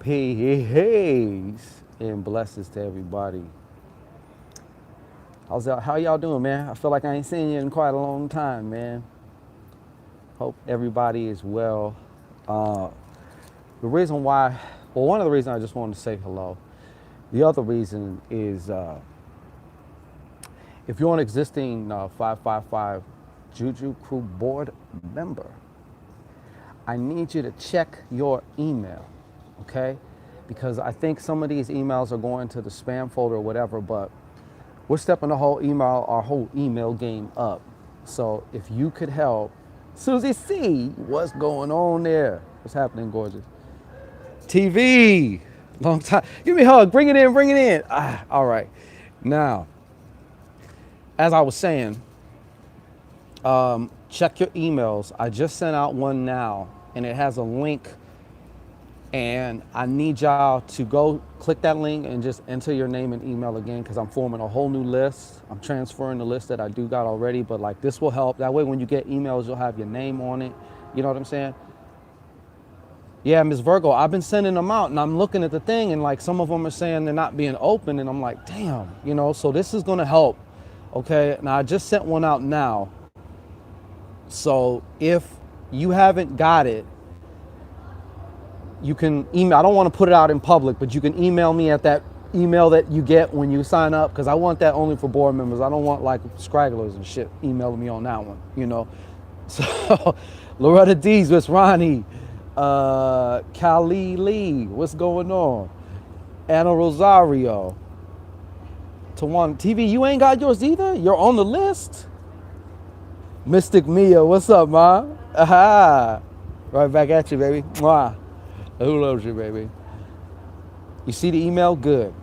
Peace and blessings to everybody. How y'all doing, man? I feel like I ain't seen you in quite a long time, man. Hope everybody is well. Uh, the reason why, well, one of the reasons I just wanted to say hello. The other reason is if you're an existing 555 Juju Crew board member, I need you to check your email, okay? Because I think some of these emails are going to the spam folder or whatever, but we're stepping our whole email game up. So if you could help, Susie C, what's going on there? What's happening, gorgeous? TV, long time. Give me a hug. Bring it in. Bring it in. All right. Now, as I was saying, check your emails. I just sent out one now, and it has a link. And I need y'all to go click that link and just enter your name and email again because I'm forming a whole new list. I'm transferring the list that I do got already, but like this will help. That way when you get emails, you'll have your name on it. You know what I'm saying? Yeah, Ms. Virgo, I've been sending them out and I'm looking at the thing and like some of them are saying they're not being open and I'm like, damn, so this is gonna help. Okay, now I just sent one out now. So if you haven't got it, you can email. I don't want to put it out in public, but you can email me at that email that you get when you sign up because I want that only for board members. I don't want like scragglers and shit emailing me on that one. So Loretta D's, what's Ronnie? Kali Lee, what's going on? Anna Rosario. Tawana TV, you ain't got yours either? You're on the list? Mystic Mia, what's up, ma? Aha. Right back at you, baby. Mwah. Who loves you, baby? You see the email? Good.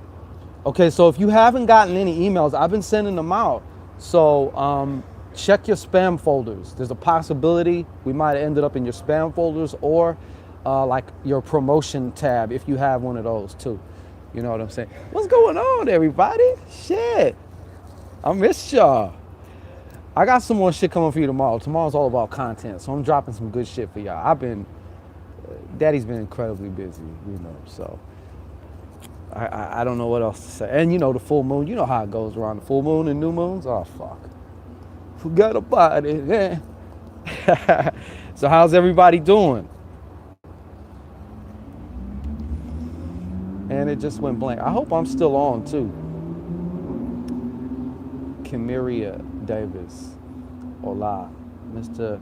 Okay, so if you haven't gotten any emails, I've been sending them out. So check your spam folders. There's a possibility we might have ended up in your spam folders or like your promotion tab if you have one of those too. You know what I'm saying? What's going on, everybody? Shit. I missed y'all. I got some more shit coming for you tomorrow. Tomorrow's all about content, so I'm dropping some good shit for y'all. Daddy's been incredibly busy, so I don't know what else to say. And the full moon, you know how it goes around the full moon and new moons. Oh, fuck. Forgot about it, man. So how's everybody doing? And it just went blank. I hope I'm still on, too. Kamiria Davis. Hola. Mr.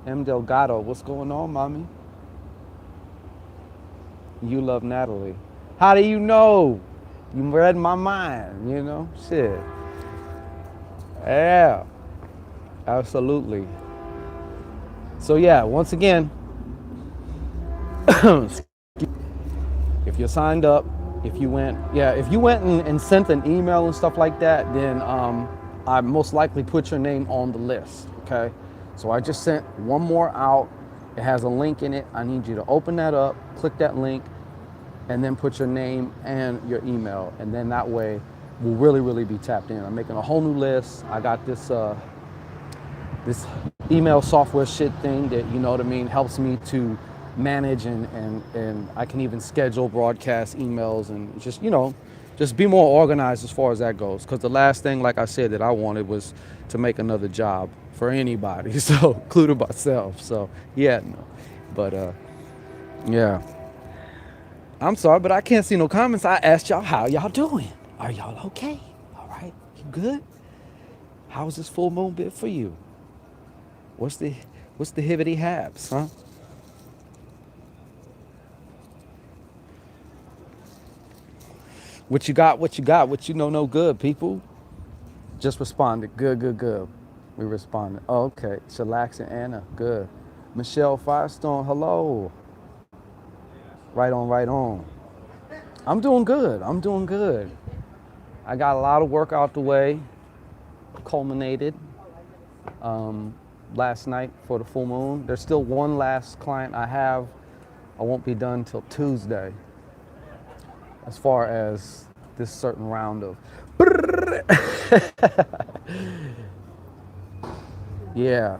M. Delgado, what's going on, mommy? You love Natalie. How do you know? You read my mind, Shit. Yeah. Absolutely. So yeah, once again, if you're signed up, if you went and sent an email and stuff like that, then I most likely put your name on the list, okay? So I just sent one more out. It has a link in it. I need you to open that up, click that link, and then put your name and your email. And then that way, we'll really, really be tapped in. I'm making a whole new list. I got this this email software shit thing that, helps me to manage and I can even schedule broadcast emails and just be more organized as far as that goes. Because the last thing, like I said, that I wanted was to make another job for anybody, so including myself. So yeah, no. But yeah. I'm sorry, but I can't see no comments. I asked y'all how y'all doing. Are y'all okay? All right, you good? How's this full moon been for you? What's the hibbity haps, huh? What you got? What no good, people? Just responded. Good. We responded. Oh, okay. Chillaxing Anna. Good. Michelle Firestone, hello. Right on. I'm doing good. I got a lot of work out the way. Culminated last night for the full moon. There's still one last client I have. I won't be done till Tuesday. As far as this certain round of yeah.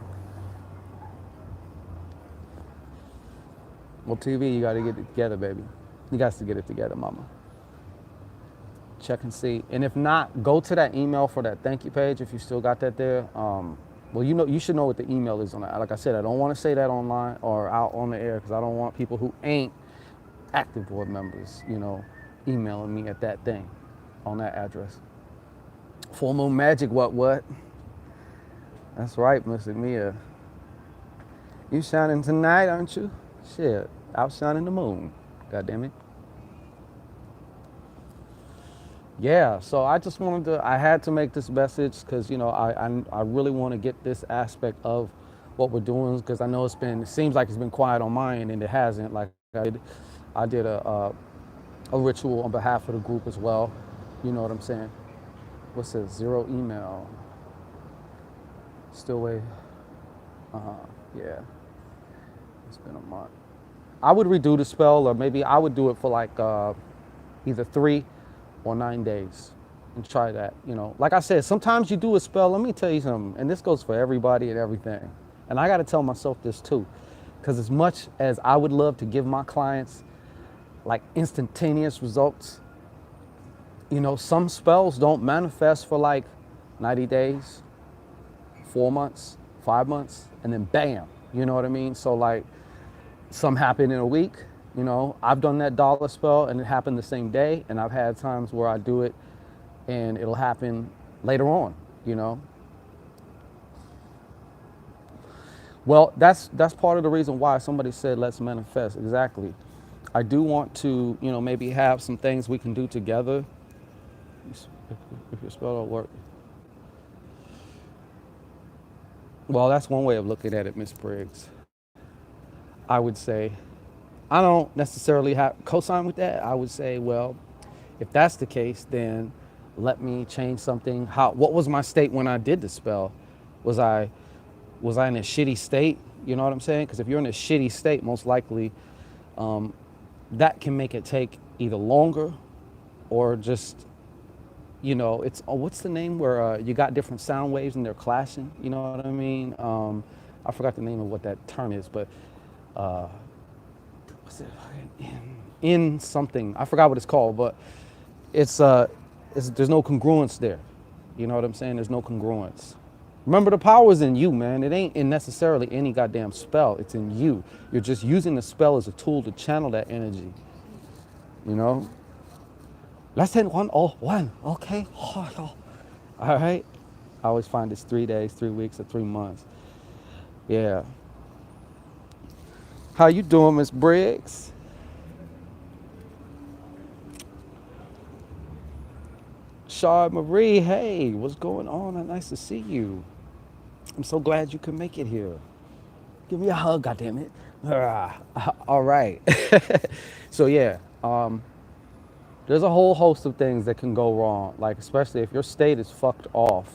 Well, TV, you got to get it together, baby. You guys to get it together, mama. Check and see. And if not, go to that email for that thank you page if you still got that there. Well, you should know what the email is on that. Like I said, I don't want to say that online or out on the air because I don't want people who ain't active board members, emailing me at that thing on that address. Full Moon Magic, what? That's right, Mr. Mia. You shining tonight, aren't you? Shit, outshining the moon. God damn it. Yeah, so I had to make this message because, I really want to get this aspect of what we're doing because I know it seems like it's been quiet on my end and it hasn't. Like I did a ritual on behalf of the group as well. You know what I'm saying? What's this? 0 email. Still wait. Yeah. It's been a month. I would redo the spell or maybe I would do it for like either 3 or 9 days and try that. Like I said, sometimes you do a spell. Let me tell you something, and this goes for everybody and everything. And I got to tell myself this too, because as much as I would love to give my clients like instantaneous results, some spells don't manifest for like 90 days, 4 months, 5 months, and then bam, you know what I mean? So like some happen in a week. I've done that dollar spell and it happened the same day, and I've had times where I do it and it'll happen later on, Well, that's part of the reason why somebody said let's manifest. Exactly. I do want to, maybe have some things we can do together. If your spell don't work. Well, that's one way of looking at it, Miss Briggs. I would say I don't necessarily have co-sign with that. I would say, well, if that's the case, then let me change something. What was my state when I did the spell? Was I in a shitty state? You know what I'm saying? Because if you're in a shitty state, most likely that can make it take either longer or just, it's, what's the name where you got different sound waves and they're clashing? You know what I mean? I forgot the name of what that term is, but what's it? In something. I forgot what it's called, but there's no congruence there. You know what I'm saying? There's no congruence. Remember, the power is in you, man. It ain't in necessarily any goddamn spell. It's in you. You're just using the spell as a tool to channel that energy. Less than 101. Okay. All right. I always find it's 3 days, 3 weeks, or 3 months. Yeah. How you doing, Miss Briggs? Shaw Marie, hey, what's going on? Nice to see you. I'm so glad you could make it here. Give me a hug, goddammit. All right. So yeah, there's a whole host of things that can go wrong, like especially if your state is fucked off.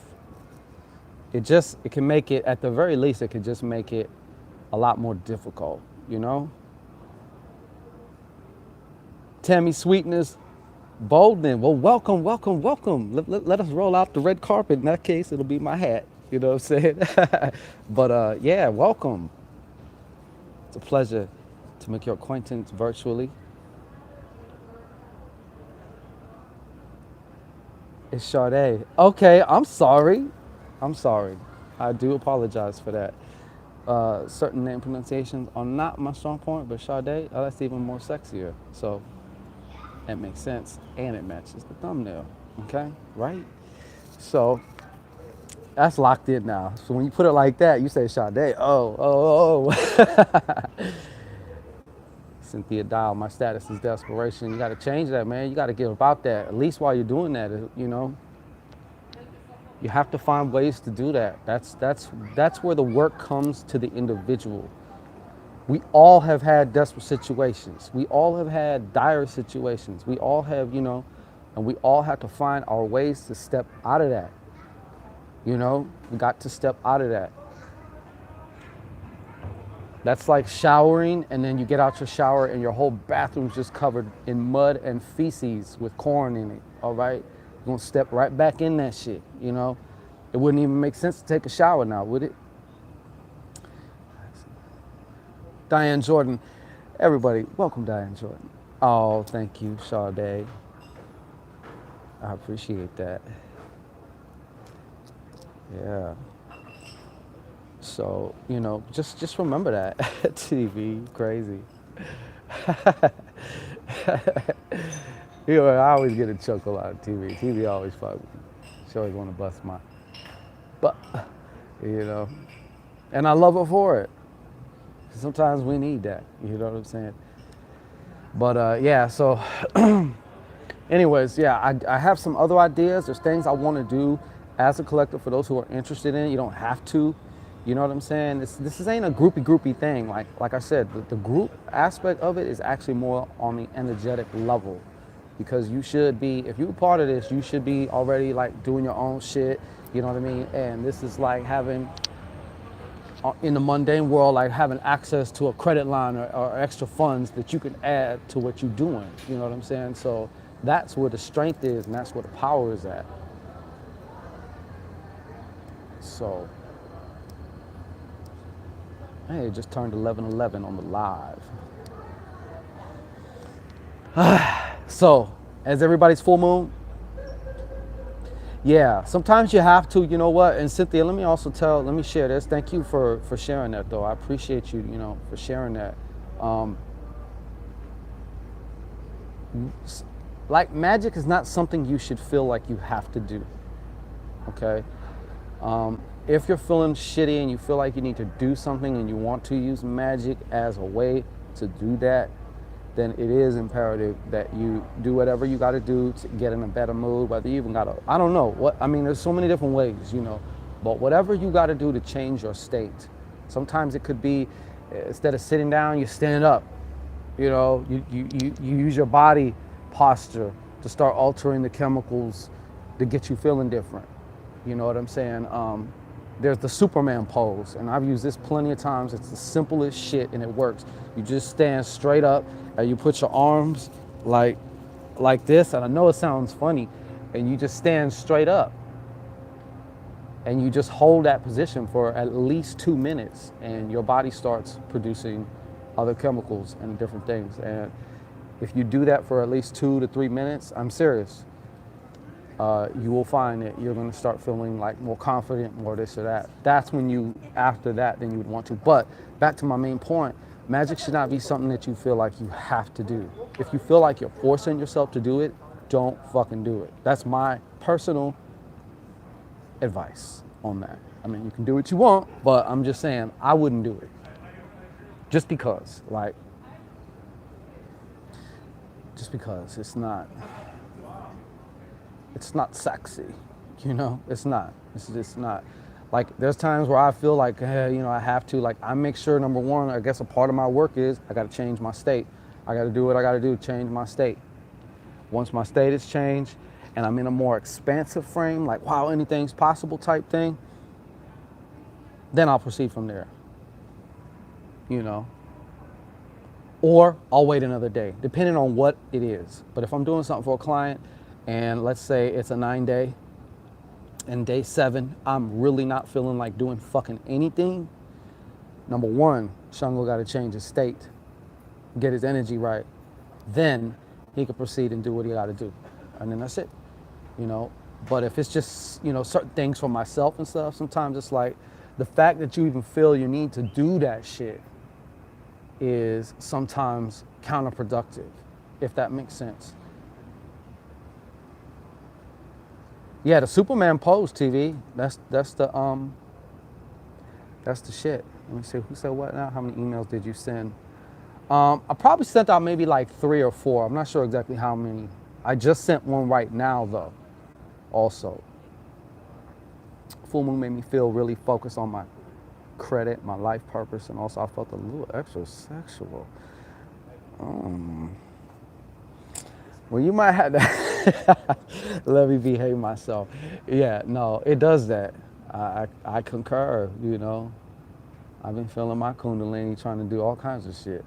It can make it, at the very least, it could just make it a lot more difficult, Tammy Sweetness, Bolden, well, welcome. Let us roll out the red carpet. In that case, it'll be my hat. You know what I'm saying? But yeah, welcome. It's a pleasure to make your acquaintance virtually. It's Sade. Okay, I'm sorry. I do apologize for that. Certain name pronunciations are not my strong point, but Sade, that's even more sexier. So that makes sense, and it matches the thumbnail. Okay, right? So that's locked in now. So when you put it like that, you say Sade. Oh. Cynthia Dial, my status is desperation. You got to change that, man. You got to get about that. At least while you're doing that, You have to find ways to do that. That's where the work comes to the individual. We all have had desperate situations. We all have had dire situations. We all have, and we all have to find our ways to step out of that. We got to step out of that. That's like showering, and then you get out your shower and your whole bathroom's just covered in mud and feces with corn in it, all right? You're gonna step right back in that shit, It wouldn't even make sense to take a shower now, would it? Diane Jordan, everybody, welcome Diane Jordan. Oh, thank you, Sade. I appreciate that. Yeah. So, just remember that. TV, crazy. I always get a chuckle out of TV. TV always fuck me. She always want to bust my butt, you know. And I love her for it. Sometimes we need that, you know what I'm saying? But yeah, so anyways, yeah, I have some other ideas. There's things I want to do as a collective for those who are interested in it. You don't have to. You know what I'm saying? This ain't a groupie thing. Like I said, the group aspect of it is actually more on the energetic level, because you should be, if you're part of this, you should be already like doing your own shit. You know what I mean? And this is like having, in the mundane world, like having access to a credit line or extra funds that you can add to what you're doing. You know what I'm saying? So that's where the strength is, and that's where the power is at. So, hey, it just turned 11:11 on the live. So, as everybody's full moon, yeah, sometimes you have to, you know what? And Cynthia, let me share this. Thank you for sharing that, though. I appreciate you, for sharing that. Like, magic is not something you should feel like you have to do, okay? If you're feeling shitty and you feel like you need to do something and you want to use magic as a way to do that, then it is imperative that you do whatever you got to do to get in a better mood. Whether you even got to, I don't know what, I mean, there's so many different ways, but whatever you got to do to change your state. Sometimes it could be, instead of sitting down, you stand up. You use your body posture to start altering the chemicals to get you feeling different. You know what I'm saying? There's the Superman pose, and I've used this plenty of times. It's the simplest shit, and it works. You just stand straight up, and you put your arms like this, and I know it sounds funny, and you just stand straight up, and you just hold that position for at least 2 minutes, and your body starts producing other chemicals and different things. And if you do that for at least 2 to 3 minutes, I'm serious, you will find that you're going to start feeling like more confident, more this or that. That's when after that, then you would want to. But back to my main point, magic should not be something that you feel like you have to do. If you feel like you're forcing yourself to do it, don't fucking do it. That's my personal advice on that. I mean, you can do what you want, but I'm just saying I wouldn't do it. Just because it's sexy, it's not. It's just not. Like, there's times where I feel like, I have to, like, I make sure, number one, I guess a part of my work is I got to change my state. I got to do what I got to do to change my state. Once my state is changed and I'm in a more expansive frame, like, wow, anything's possible type thing, then I'll proceed from there, Or I'll wait another day, depending on what it is. But if I'm doing something for a client, and let's say it's a 9-day, and day 7, I'm really not feeling like doing fucking anything, number one, ShanGO got to change his state, get his energy right. Then he can proceed and do what he got to do. And then that's it, But if it's just, certain things for myself and stuff, sometimes it's like the fact that you even feel you need to do that shit is sometimes counterproductive, if that makes sense. Yeah, the Superman pose, TV. That's the shit. Let me see, who said what now? How many emails did you send? I probably sent out maybe like 3 or 4. I'm not sure exactly how many. I just sent one right now though. Also, full moon made me feel really focused on my credit, my life purpose, and also I felt a little extra sexual. Well, you might have to let me behave myself. Yeah, no, it does that. I concur, I've been feeling my kundalini, trying to do all kinds of shit.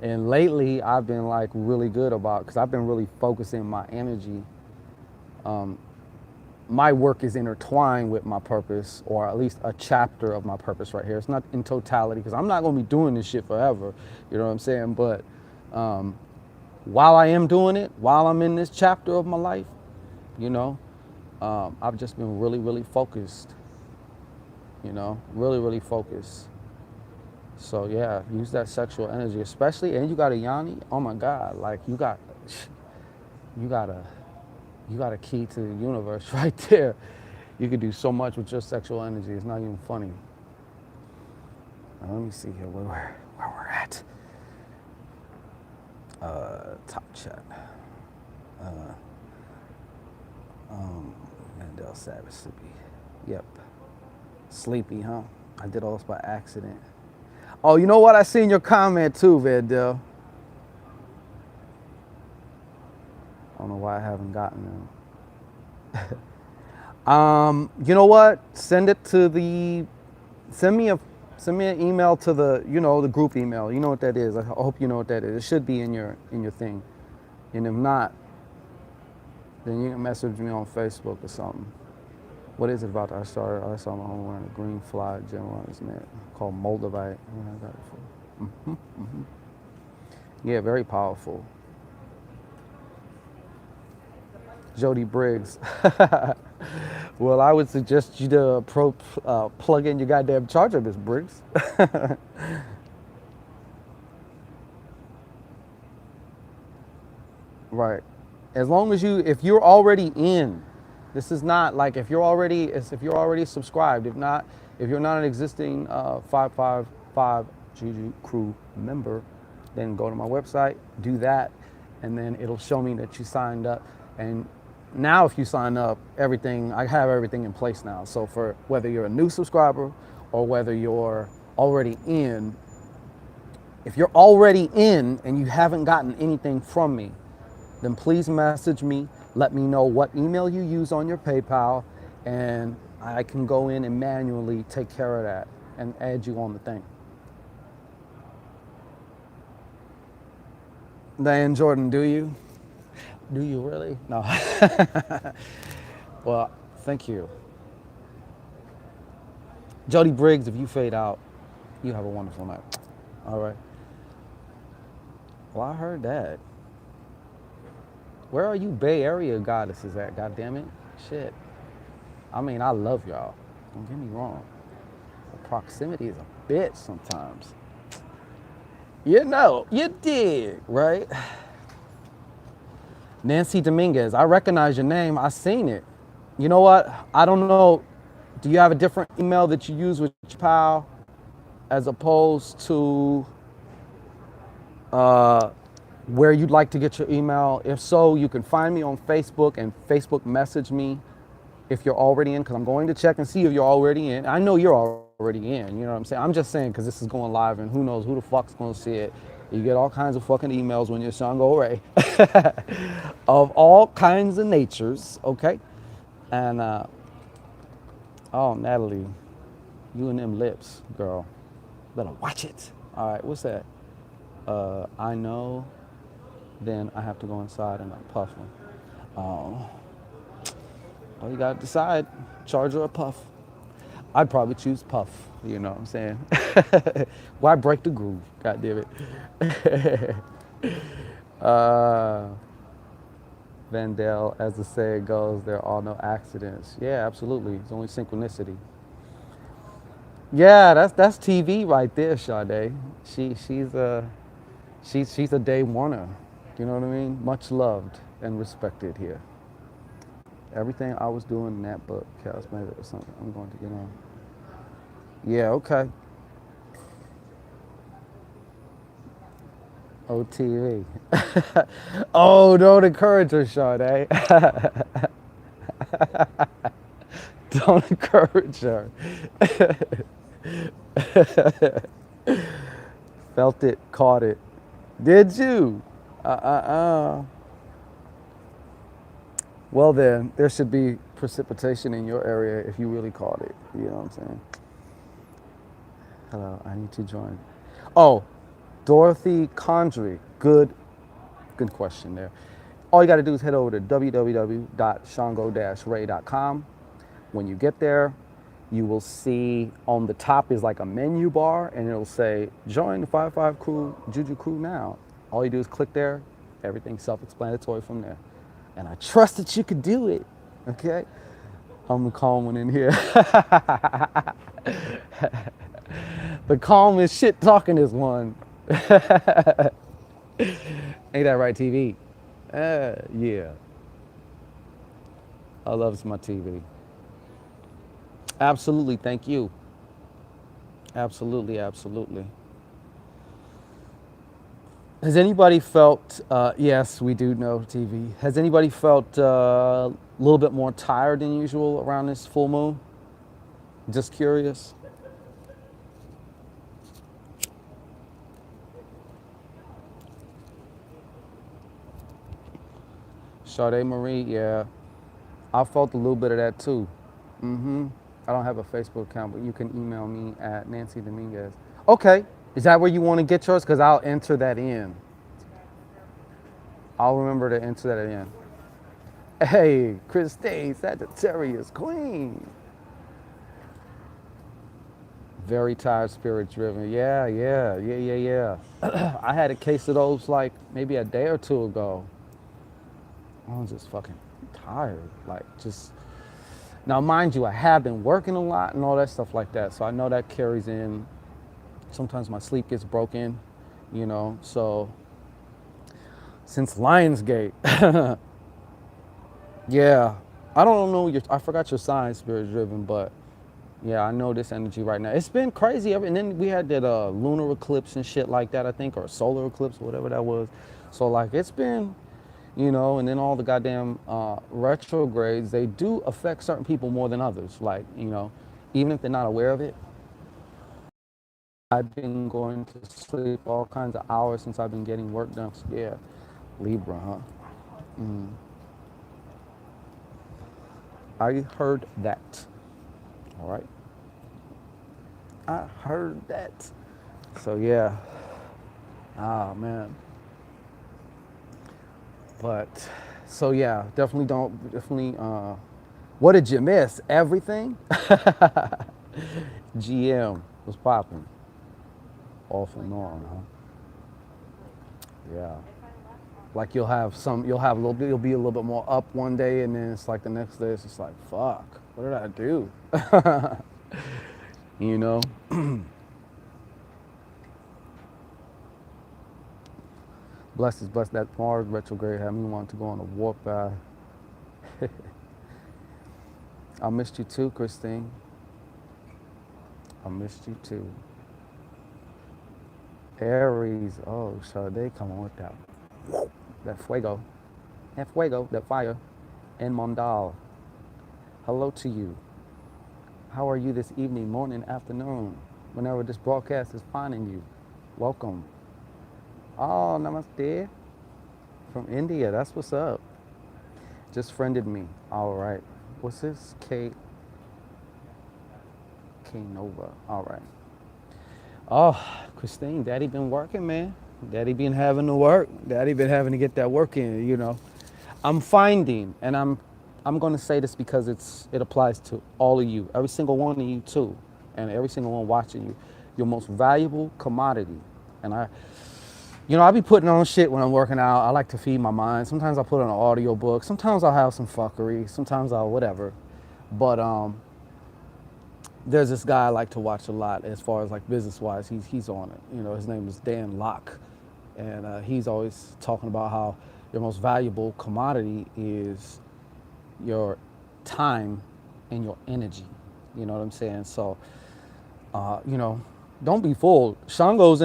And lately, I've been like really good because I've been really focusing my energy. My work is intertwined with my purpose, or at least a chapter of my purpose right here. It's not in totality, because I'm not going to be doing this shit forever, you know what I'm saying? But while I am doing it, while I'm in this chapter of my life, you know, I've just been really, really focused, really, really focused. So yeah, use that sexual energy, especially, and you got a Yanni. Oh my God, like you got a, you got a key to the universe right there. You could do so much with your sexual energy. It's not even funny. Let me see here where we're at. Top chat. Mandel Savage sleepy. Yep, sleepy, huh? I did all this by accident. Oh, you know what? I seen your comment too, Vandell. I don't know why I haven't gotten them. You know what? Send it to the. Send me an email to the the group email. You know what that is. I hope you know what that is. It should be in your thing. And if not, then you can message me on Facebook or something. What is it about? I saw my home wearing a green fly gem on his neck called Moldavite. Yeah, very powerful. Jody Briggs. Well, I would suggest you to plug in your goddamn charger, Miss Briggs. Right. As long as if you're already in, this is not like if you're already subscribed. If you're not an existing 555 Juju Crew member, then go to my website, do that, and then it'll show me that you signed up. And now if you sign up, I have everything in place now. So for whether you're a new subscriber or whether you're already in, if you're already in and you haven't gotten anything from me, then please message me. Let me know what email you use on your PayPal, and I can go in and manually take care of that and add you on the thing. Diane Jordan, do you? Do you really? No. Well, thank you. Jody Briggs, if you fade out, you have a wonderful night. All right. Well, I heard that. Where are you Bay Area goddesses at, goddammit? Shit. I mean, I love y'all. Don't get me wrong. The proximity is a bitch sometimes. You did, right? Nancy Dominguez, I recognize your name. I seen it. You know what? I don't know. Do you have a different email that you use with your pal as opposed to where you'd like to get your email? If so, you can find me on Facebook and Facebook message me if you're already in, because I'm going to check and see if you're already in. I know you're already in, you know what I'm saying? I'm just saying because this is going live and who knows who the fuck's going to see it. You get all kinds of fucking emails when you're ShanGO Ray of all kinds of natures, okay? And, oh, Natalie, you and them lips, girl. Better watch it. All right, what's that? I know, then I have to go inside and I'm puffing. Oh, well, you gotta decide, charge or puff. I'd probably choose puff, you know what I'm saying? Why break the groove, God damn it. Vandell, as the saying goes, there are no accidents. Yeah, absolutely, it's only synchronicity. Yeah, that's TV right there, Sade. She's a day oneer. You know what I mean? Much loved and respected here. Everything I was doing in that book, Charismatic or something, I'm going to get on. Yeah, okay. OTV. Oh, don't encourage her, Sade. Don't encourage her. Felt it, caught it. Did you? Well then, there should be precipitation in your area if you really caught it. You know what I'm saying? Hello, I need to join. Oh, Dorothy Condry. Good question there. All you got to do is head over to www.shango-ray.com. When you get there, you will see on the top is like a menu bar and it'll say join the 55 crew Juju crew now. All you do is click there Everything's self-explanatory from there. And I trust that you could do it. Okay? I'm the calm one in here. The calm as shit talking is one. Ain't that right, TV? Yeah. I love my TV. Absolutely. Thank you. Absolutely. Absolutely. Has anybody felt, yes, we do know TV. Has anybody felt a little bit more tired than usual around this full moon? Just curious. Sade Marie, yeah. I felt a little bit of that too. I don't have a Facebook account, but you can email me at Nancy Dominguez. Okay. Is that where you want to get yours? Because I'll enter that in. I'll remember to enter that in. Hey, Christine, Sagittarius Queen. Very tired, spirit driven. Yeah. I had a case of those like maybe a day or two ago. I was just fucking tired. Like just now, mind you, I have been working a lot and all that stuff like that. So I know that carries in. Sometimes my sleep gets broken, you know. So since Lionsgate, yeah. I don't know I forgot your sign, spirit driven, but yeah, I know this energy right now. It's been crazy. And then we had that lunar eclipse and shit like that, I think, or solar eclipse, or whatever that was. So like it's been, you know, and then all the goddamn retrogrades, they do affect certain people more than others. Like, you know, even if they're not aware of it. I've been going to sleep all kinds of hours since I've been getting work done. So yeah, Libra, huh? I heard that. All right. I heard that. So yeah. Oh man. But so yeah, definitely what did you miss? Everything? GM was popping. Off and on, huh? Yeah. Like you'll be a little bit more up one day and then it's like the next day it's just like, fuck, what did I do? You know? Blessed that Mars retrograde had me want to go on a warp. I missed you too, Christine. I missed you too. Aries, oh, so they come on with that fuego, that fire, and Mondal. Hello to you. How are you this evening, morning, afternoon, whenever this broadcast is finding you? Welcome. Oh, namaste. From India, that's what's up. Just friended me. All right. What's this? K Nova. All right. Oh, Christine, Daddy been working, man. Daddy been having to work. Daddy been having to get that work in, you know. I'm finding, and I'm going to say this because it applies to all of you, every single one of you too, and every single one watching you. Your most valuable commodity, and I be putting on shit when I'm working out. I like to feed my mind. Sometimes I'll put on an audio book. Sometimes I'll have some fuckery. Sometimes I'll whatever. But there's this guy I like to watch a lot as far as like business-wise. He's on it. You know, his name is Dan Locke. And he's always talking about how your most valuable commodity is your time and your energy. You know what I'm saying? So, don't be fooled. ShanGO's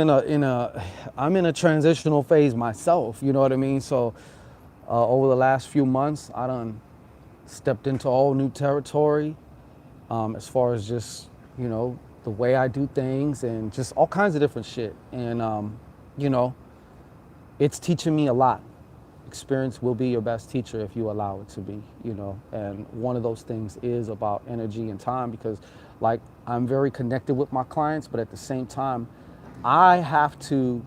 I'm in a transitional phase myself. You know what I mean? So, over the last few months, I done stepped into all new territory. As far as just, the way I do things and just all kinds of different shit. And, it's teaching me a lot. Experience will be your best teacher if you allow it to be, and one of those things is about energy and time because like I'm very connected with my clients, but at the same time, I have to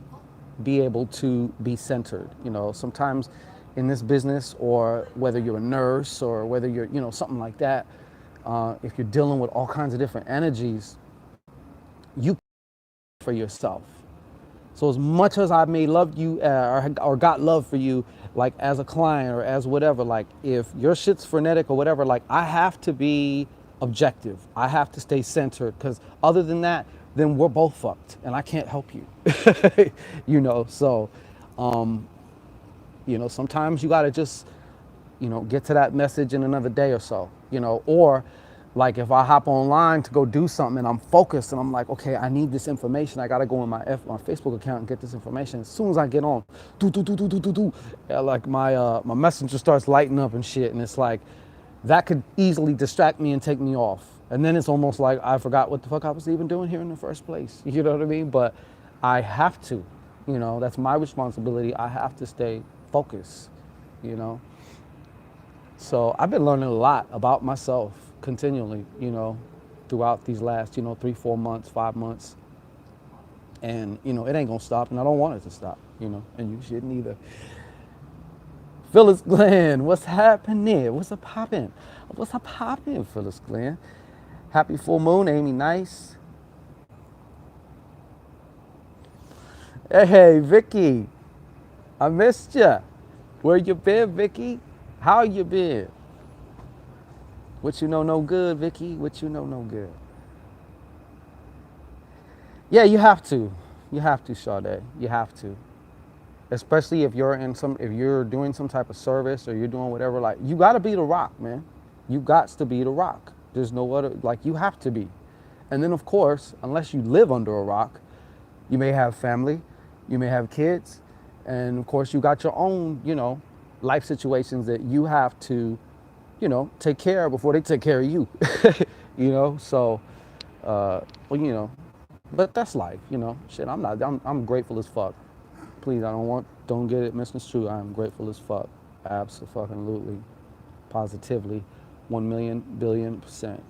be able to be centered. Sometimes in this business or whether you're a nurse or whether you're, something like that, if you're dealing with all kinds of different energies, you for yourself. So as much as I may love you or got love for you, like as a client or as whatever, like if your shit's frenetic or whatever, like I have to be objective. I have to stay centered because other than that, then we're both fucked and I can't help you. So um, sometimes you got to just get to that message in another day or so, or like if I hop online to go do something and I'm focused and I'm like, okay, I need this information. I got to go in my Facebook account and get this information. As soon as I get on, yeah, like my messenger starts lighting up and shit. And it's like, that could easily distract me and take me off. And then it's almost like I forgot what the fuck I was even doing here in the first place. You know what I mean? But I have to, that's my responsibility. I have to stay focused, you know? So I've been learning a lot about myself continually, throughout these last, 3, 4 months, 5 months. And, it ain't gonna stop and I don't want it to stop, and you shouldn't either. Phyllis Glenn, what's happening? What's up poppin'? What's up poppin', Phyllis Glenn? Happy full moon, Amy Nice. Hey, Vicky, I missed ya. Where you been, Vicky? How you been? What you know no good, Vicky? What you know no good? Yeah, you have to. You have to, Sade. You have to. Especially if you're doing some type of service or you're doing whatever, like you gotta be the rock, man. You got to be the rock. There's no other, like you have to be. And then of course, unless you live under a rock, you may have family, you may have kids, and of course you got your own, life situations that you have to, take care of before they take care of you. So, but that's life, Shit, I'm grateful as fuck. Please, don't get it misconstrued. I'm grateful as fuck. Absolutely. Positively. 1,000,000,000,000%.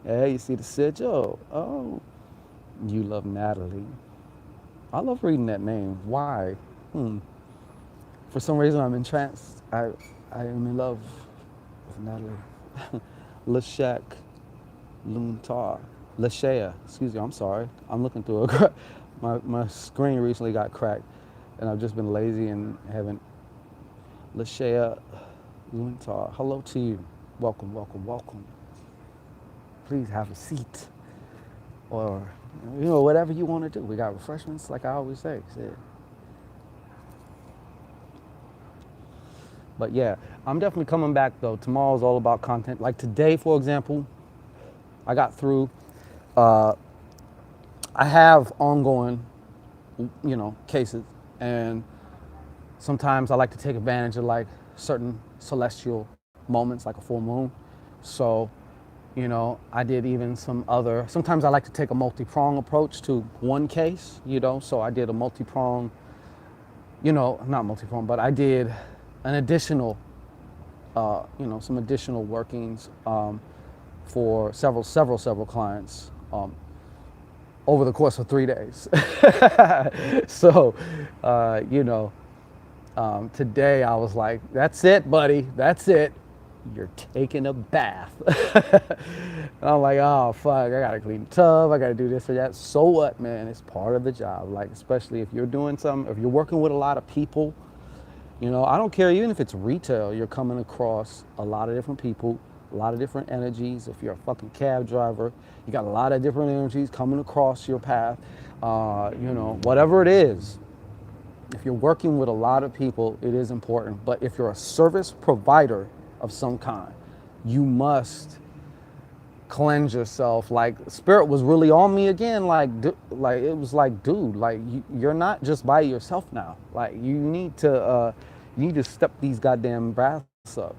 Hey, you see the sigil? Oh, you love Natalie. I love reading that name. Why? For some reason, I'm entranced. I am in love with Natalie. Lashek Luntar. Lashea, excuse me, I'm sorry. I'm looking through my screen recently got cracked and I've just been lazy and haven't. Lashea Luntar, hello to you. Welcome, welcome, welcome. Please have a seat or, whatever you want to do. We got refreshments, like I always say. Shit. But yeah, I'm definitely coming back though. Tomorrow's all about content. Like today, for example, I got through. I have ongoing, cases, and sometimes I like to take advantage of like certain celestial moments, like a full moon. So, I did even sometimes I like to take a multi-prong approach to one case, so I did a multi-prong, not multi-prong, but I did an additional, some additional workings for several clients over the course of 3 days. So, today I was like, that's it, buddy, that's it. You're taking a bath. And I'm like, oh, fuck, I gotta clean the tub, I gotta do this or that. So what, man? It's part of the job. Like, especially if you're doing something, if you're working with a lot of people, I don't care, even if it's retail, you're coming across a lot of different people, a lot of different energies. If you're a fucking cab driver, you got a lot of different energies coming across your path. Whatever it is, if you're working with a lot of people, it is important. But if you're a service provider of some kind, you must cleanse yourself. Like spirit was really on me again. Like it was like, dude, like you're not just by yourself now. Like you need to step these goddamn baths up.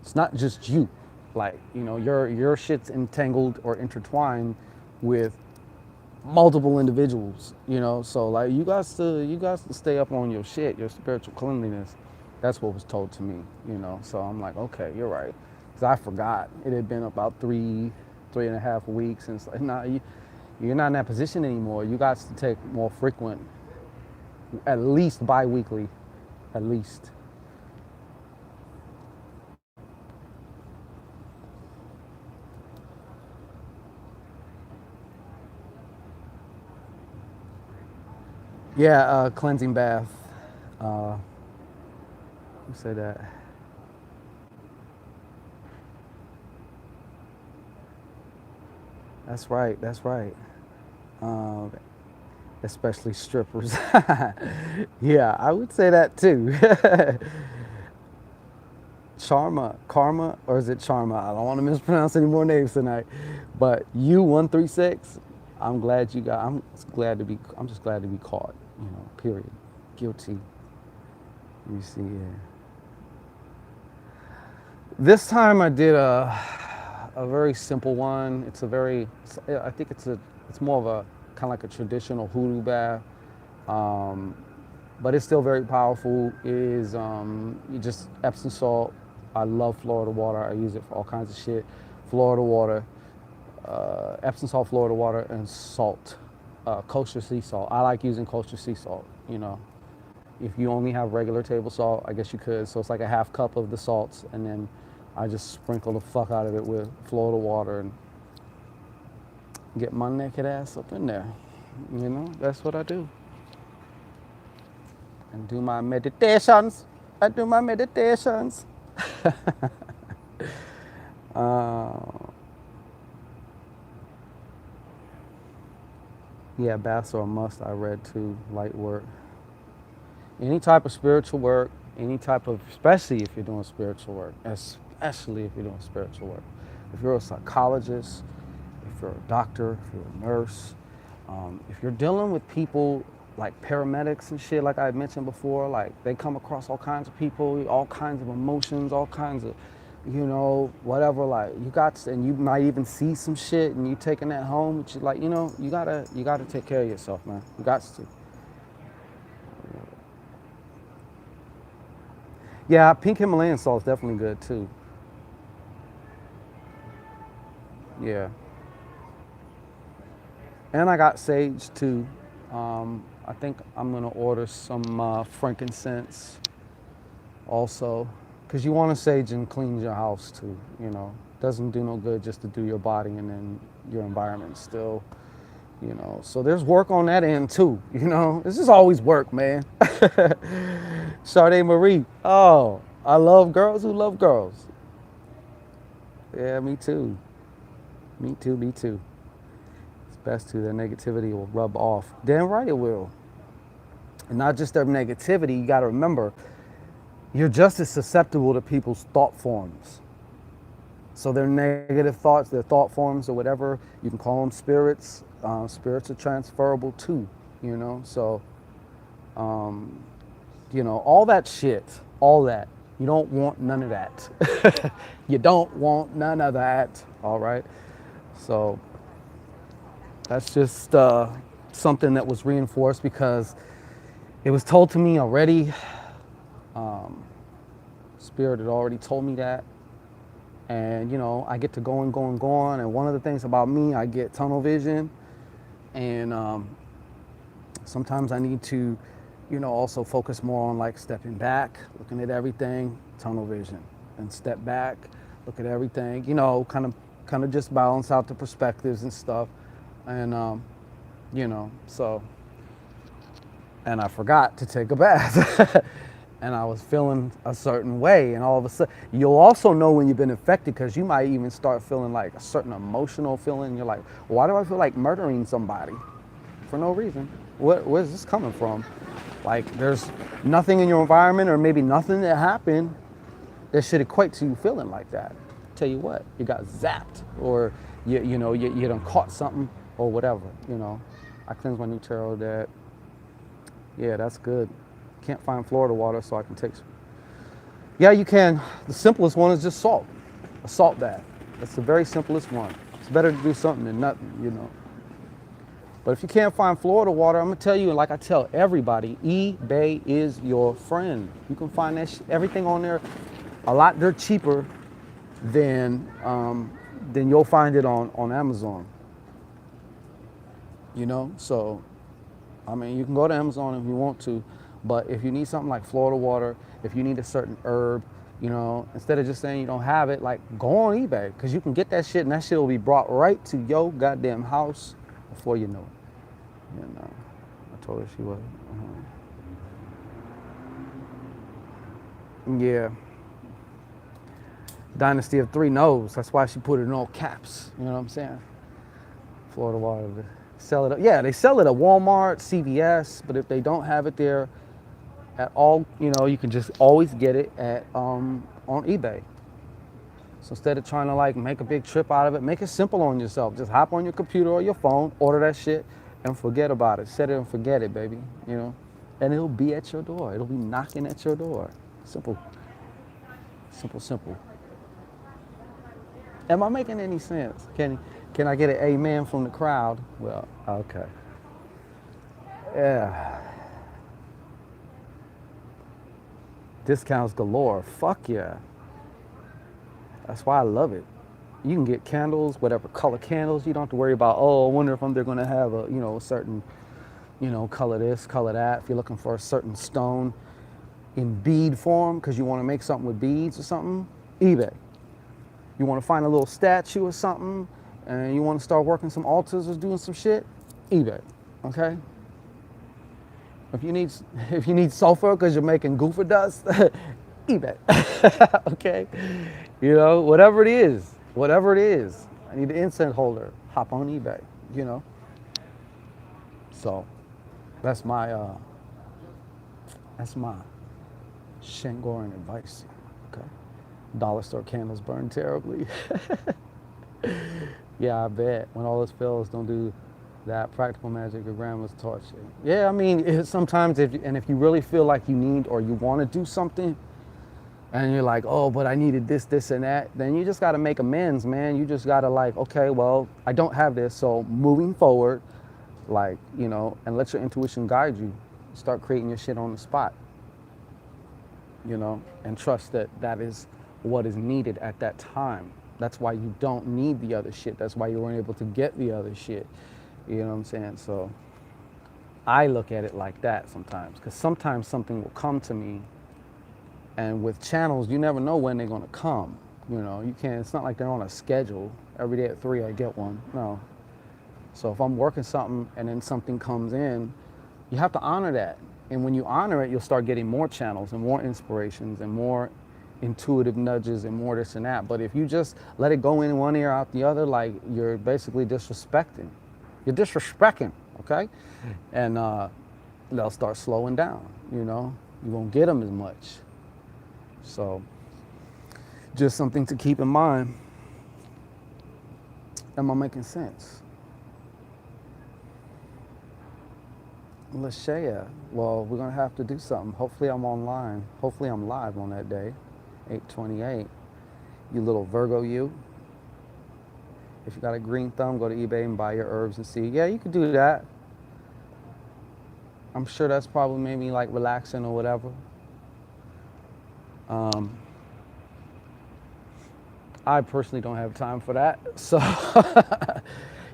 It's not just you. Like your shit's entangled or intertwined with multiple individuals, so like you guys to stay up on your shit, your spiritual cleanliness. That's what was told to me, so I'm like, okay, you're right, because I forgot. It had been about 3.5 weeks since, like, nah, you're not in that position anymore. You guys to take more frequent, at least bi-weekly, at least. Yeah, cleansing bath. Who said that? That's right. That's right. Um, Especially strippers. Yeah, I would say that too. Karma, or is it Charma? I don't want to mispronounce any more names tonight. But U136, I'm glad you got. I'm just glad to be caught. Period. Guilty. You see, yeah. This time I did a very simple one. I think it's more of a kind of like a traditional hoodoo bath. Um, but it's still very powerful. It is you just Epsom salt. I love Florida water. I use it for all kinds of shit. Florida water, Epsom salt, Florida water, and salt, kosher sea salt. I like using kosher sea salt. If you only have regular table salt, I guess you could. So it's like a half cup of the salts, and then I just sprinkle the fuck out of it with Florida water and get my naked ass up in there. That's what I do. And do my meditations. I do my meditations. uh, yeah, baths are a must. I read too. Light work. Any type of spiritual work, especially if you're doing spiritual work, especially if you're doing spiritual work. If you're a psychologist, if you're a doctor, if you're a nurse, if you're dealing with people like paramedics and shit, like I had mentioned before, like they come across all kinds of people, all kinds of emotions, all kinds of, whatever, like and you might even see some shit and you taking that home, but you like, you gotta take care of yourself, man. You got to. Yeah, pink Himalayan salt is definitely good too. Yeah. And I got sage too. I think I'm gonna order some frankincense also, because you want to sage and clean your house too. Doesn't do no good just to do your body and then your environment still. So there's work on that end too. This is always work, man. Sade Marie. Oh, I love girls who love girls. Yeah, me too. Me too. Me too. It's best to their negativity will rub off. Damn right it will. And not just their negativity. You got to remember, you're just as susceptible to people's thought forms. So their negative thoughts, their thought forms, or whatever, you can call them spirits. Spirits are transferable too, So, all that shit, all that. You don't want none of that. You don't want none of that. All right. So that's just something that was reinforced because it was told to me already. Spirit had already told me that. And, I get to go and go and go on. And one of the things about me, I get tunnel vision. And sometimes I need to, also focus more on like stepping back, looking at everything, tunnel vision, and step back, look at everything, kind of just balance out the perspectives and stuff. And, so, and I forgot to take a bath. And I was feeling a certain way, and all of a sudden, you'll also know when you've been infected because you might even start feeling like a certain emotional feeling. You're like, why do I feel like murdering somebody? For no reason. Where's this coming from? Like, there's nothing in your environment or maybe nothing that happened that should equate to you feeling like that. Tell you what, you got zapped, or you done caught something or whatever, I cleanse my new tarot deck. Yeah, that's good. Can't find Florida water, so I can take some. Yeah, you can. The simplest one is just salt. A salt bath. That's the very simplest one. It's better to do something than nothing, But if you can't find Florida water, I'm gonna tell you, and like I tell everybody, eBay is your friend. You can find everything on there a lot. They're cheaper than you'll find it on Amazon. So I mean, you can go to Amazon if you want to. But if you need something like Florida water, if you need a certain herb, instead of just saying you don't have it, like go on eBay, because you can get that shit and that shit will be brought right to your goddamn house before you know it. I I told her she was. Yeah. Dynasty of Three knows. That's why she put it in all caps. You know what I'm saying? Florida Water. Sell it. Yeah, they sell it at Walmart, CVS, but if they don't have it there at all, you know, you can just always get it at on eBay. So instead of trying to like make a big trip out of it, make it simple on yourself. Just hop on your computer or your phone, order that shit, and forget about it. Set it and forget it, baby. You know, and it'll be at your door. It'll be knocking at your door. Simple, simple, simple. Am I making any sense? Can I get an amen from the crowd? Well, okay. Yeah. Discounts galore. Fuck yeah. That's why I love it. You can get candles, whatever color candles. You don't have to worry about, oh, I wonder if they're going to have a, you know, a certain, you know, color this, color that. If you're looking for a certain stone in bead form because you want to make something with beads or something, eBay. You want to find a little statue or something and you want to start working some altars or doing some shit, eBay, okay? If you need sulfur because you're making goofer dust, eBay, okay? You know, whatever it is. I need an incense holder, hop on eBay, you know? So that's my ShanGO advice, okay? Dollar store candles burn terribly. Yeah, I bet. When all else fails, don't do that. Practical magic, your grandma's taught you. Yeah, I mean, sometimes if you really feel like you need or you want to do something, and you're like, oh, but I needed this, this, and that, then you just got to make amends, man. You just got to like, okay, well, I don't have this, so moving forward, like, you know, and let your intuition guide you. Start creating your shit on the spot, you know, and trust that that is what is needed at that time. That's why you don't need the other shit. That's why you weren't able to get the other shit. You know what I'm saying? So I look at it like that sometimes, because sometimes something will come to me, and with channels, you never know when they're going to come. You know, you can't, it's not like they're on a schedule. Every day at 3, I get one. No. So if I'm working something and then something comes in, you have to honor that. And when you honor it, you'll start getting more channels and more inspirations and more intuitive nudges and more this and that. But if you just let it go in one ear out the other, like you're basically disrespecting. You're disrespecting, okay? And they'll start slowing down, you know? You won't get them as much. So just something to keep in mind. Am I making sense? Lashaya, well, we're gonna have to do something. Hopefully I'm online. Hopefully I'm live on that day, 8/28. You little Virgo, you. If you got a green thumb, go to eBay and buy your herbs and seed. Yeah, you could do that. I'm sure that's probably maybe like relaxing or whatever. I personally don't have time for that. So,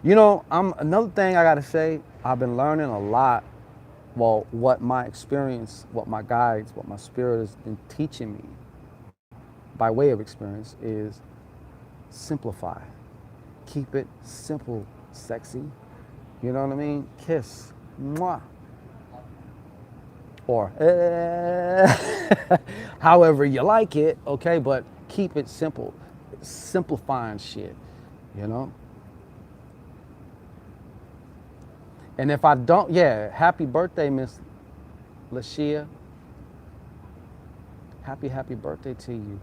you know, another thing I gotta say, I've been learning a lot. Well, what my experience, what my guides, what my spirit has been teaching me by way of experience is simplify. Keep it simple, sexy. You know what I mean? Kiss. Mwah. Or however you like it, okay? But keep it simple. Simplifying shit, you know? And if I don't, yeah, happy birthday, Miss Lashia. Happy birthday to you.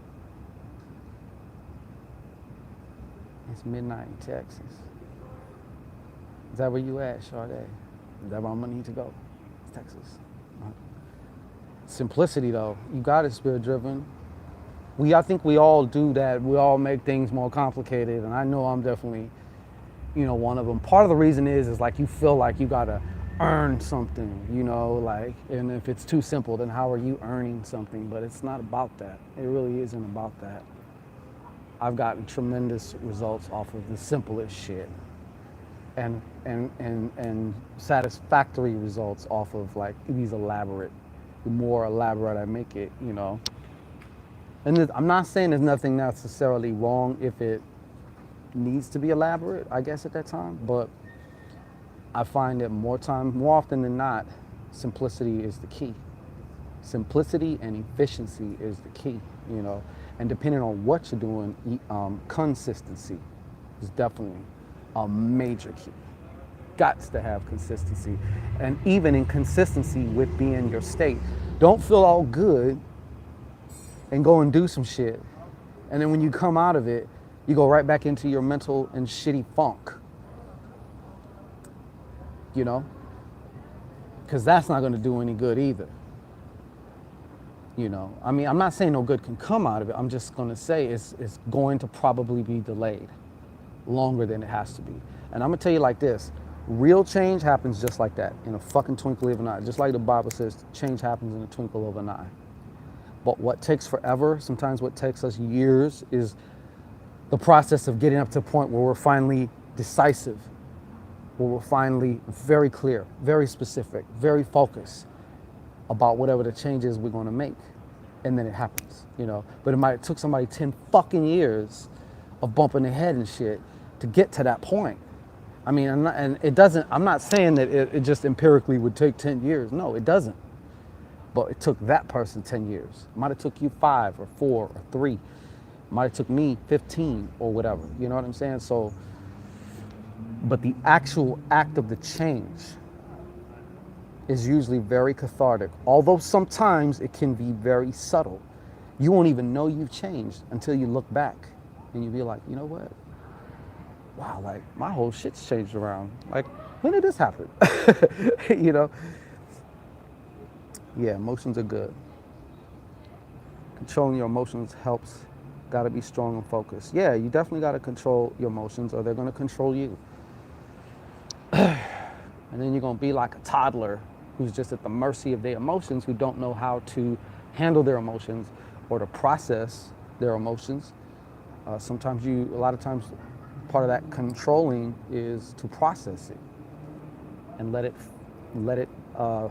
It's midnight in Texas. Is that where you at, Sade? Is that where I'm gonna need to go? It's Texas. Simplicity though, you got it, spirit driven. I think we all do that. We all make things more complicated, and I know I'm definitely, you know, one of them. Part of the reason is like you feel like you gotta earn something, you know, like, and if it's too simple, then how are you earning something? But it's not about that. It really isn't about that. I've gotten tremendous results off of the simplest shit, and satisfactory results off of like these elaborate. The more elaborate I make it, you know. And I'm not saying there's nothing necessarily wrong if it needs to be elaborate, I guess, at that time, but I find that more often than not, simplicity is the key. Simplicity and efficiency is the key, you know. And depending on what you're doing, consistency is definitely a major key. Gots to have consistency. And even in consistency with being your state, don't feel all good and go and do some shit. And then when you come out of it, you go right back into your mental and shitty funk. You know? Because that's not going to do any good either. You know? I mean, I'm not saying no good can come out of it. I'm just going to say it's going to probably be delayed longer than it has to be. And I'm going to tell you like this. Real change happens just like that, in a fucking twinkle of an eye. Just like the Bible says, change happens in a twinkle of an eye. But what takes forever, sometimes what takes us years, is the process of getting up to a point where we're finally decisive, where we're finally very clear, very specific, very focused about whatever the change is we're going to make. And then it happens, you know. But it took somebody 10 fucking years of bumping their head and shit to get to that point. I mean, I'm not saying that it just empirically would take 10 years. No, it doesn't. But it took that person 10 years. It might have took you 5 or 4 or 3. It might have took me 15 or whatever. You know what I'm saying? So, but the actual act of the change is usually very cathartic. Although sometimes it can be very subtle. You won't even know you've changed until you look back and you be like, you know what? Wow, like my whole shit's changed around. Like, when did this happen? You know? Yeah, emotions are good. Controlling your emotions helps. Got to be strong and focused. Yeah, you definitely got to control your emotions or they're going to control you. And then you're going to be like a toddler who's just at the mercy of their emotions, who don't know how to handle their emotions or to process their emotions. A lot of times, part of that controlling is to process it and let it I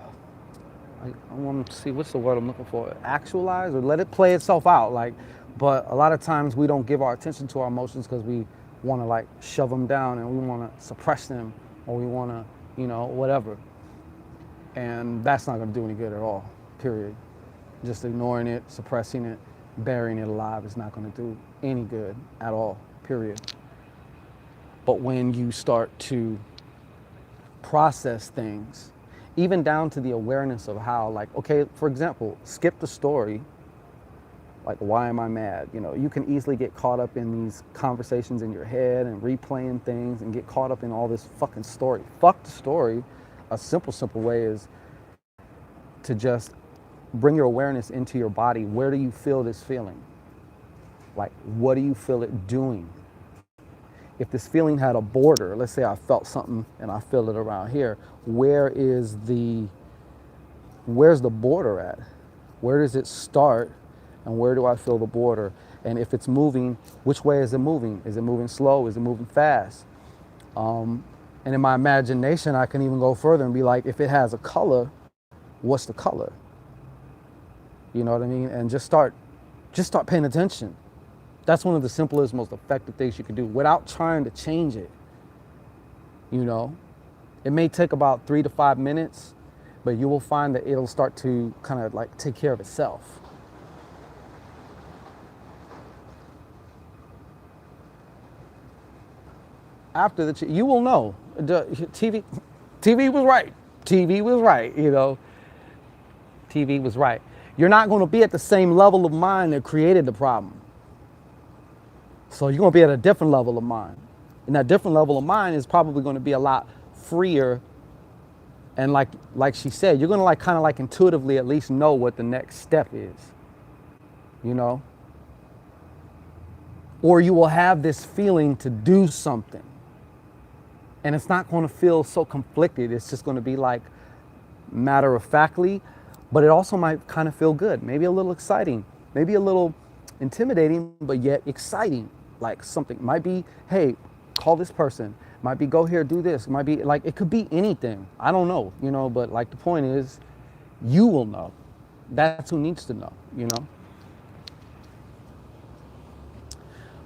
want to see, what's the word I'm looking for? Actualize, or let it play itself out. Like, but a lot of times we don't give our attention to our emotions because we want to like shove them down and we want to suppress them, or we want to, you know, whatever. And that's not going to do any good at all, period. Just ignoring it, suppressing it, burying it alive is not going to do any good at all, period. But when you start to process things, even down to the awareness of how, like, okay, for example, skip the story, like, why am I mad? You know, you can easily get caught up in these conversations in your head and replaying things and get caught up in all this fucking story. Fuck the story. A simple way is to just bring your awareness into your body. Where do you feel this feeling? Like, what do you feel it doing? If this feeling had a border, let's say I felt something and I feel it around here, where's the border at? Where does it start and where do I feel the border? And if it's moving, which way is it moving? Is it moving slow? Is it moving fast? And in my imagination, I can even go further and be like, if it has a color, what's the color? You know what I mean? And just start paying attention. That's one of the simplest, most effective things you can do without trying to change it. You know, it may take about 3 to 5 minutes, but you will find that it'll start to kind of like take care of itself. After you will know. TV was right. TV was right, you know. TV was right. You're not going to be at the same level of mind that created the problem. So you're going to be at a different level of mind. And that different level of mind is probably going to be a lot freer. And like she said, you're going to like kind of like intuitively at least know what the next step is. You know? Or you will have this feeling to do something. And it's not going to feel so conflicted. It's just going to be like matter of factly, but it also might kind of feel good. Maybe a little exciting, maybe a little intimidating, but yet exciting. Like something might be, hey, call this person. Might be, go here, do this. Might be like, it could be anything. I don't know, you know, but like the point is, you will know. That's who needs to know, you know.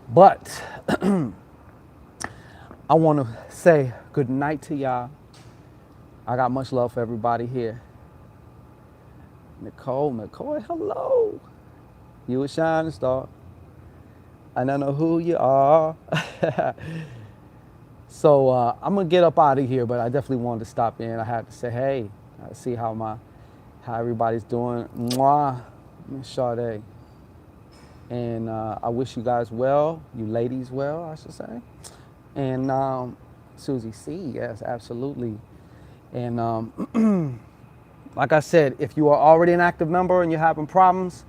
But I want to say good night to y'all. I got much love for everybody here. Nicole, hello. You a shining star. And I know who you are. So I'm gonna get up out of here, but I definitely wanted to stop in. I had to say, hey, see how everybody's doing. Mwah, Miss Sade. And I wish you guys well, you ladies well, I should say. And Susie C, yes, absolutely. And like I said, if you are already an active member and you're having problems,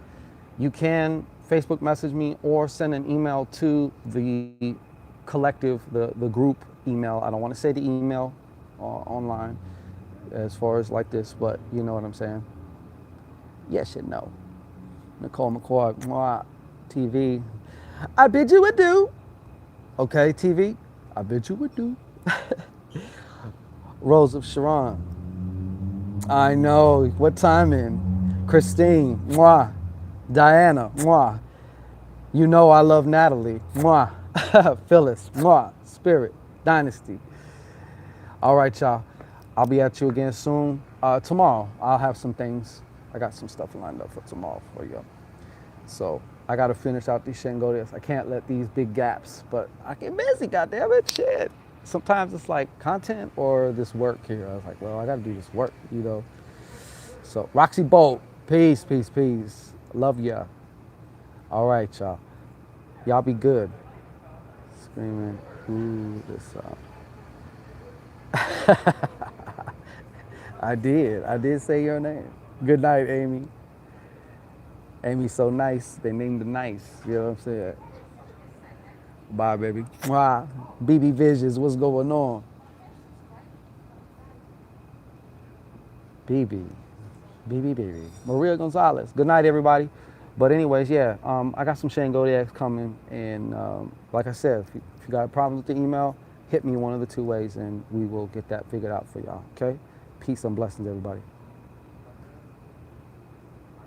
you can Facebook message me or send an email to the collective, the group email. I don't want to say the email online as far as like this, but you know what I'm saying. Yes, you know. Nicole McCoy, mwah, TV. I bid you adieu. Okay, TV. I bid you adieu. Rose of Sharon. I know. What time in? Christine. Mwah. Diana. Mwah. You know I love Natalie. Mwah. Phyllis. Mwah. Spirit. Dynasty. All right, y'all. I'll be at you again soon. Tomorrow, I'll have some things. I got some stuff lined up for tomorrow for you. So I got to finish out these ShanGO this. I can't let these big gaps, but I get busy, goddammit, shit. Sometimes it's like content or this work here. I was like, well, I got to do this work, you know. So Roxy Bolt, peace, peace, peace. Love ya. All right, y'all. Y'all be good. Screaming, ooh, this I did say your name. Good night, Amy. Amy's so nice, they named her nice. You know what I'm saying? Bye, baby. Mwah. BB Visions, what's going on? BB. Maria Gonzalez. Good night, everybody. But anyways, yeah, I got some ShanGO X coming, and like I said, if you got problems with the email, hit me one of the two ways, and we will get that figured out for y'all. Okay? Peace and blessings, everybody.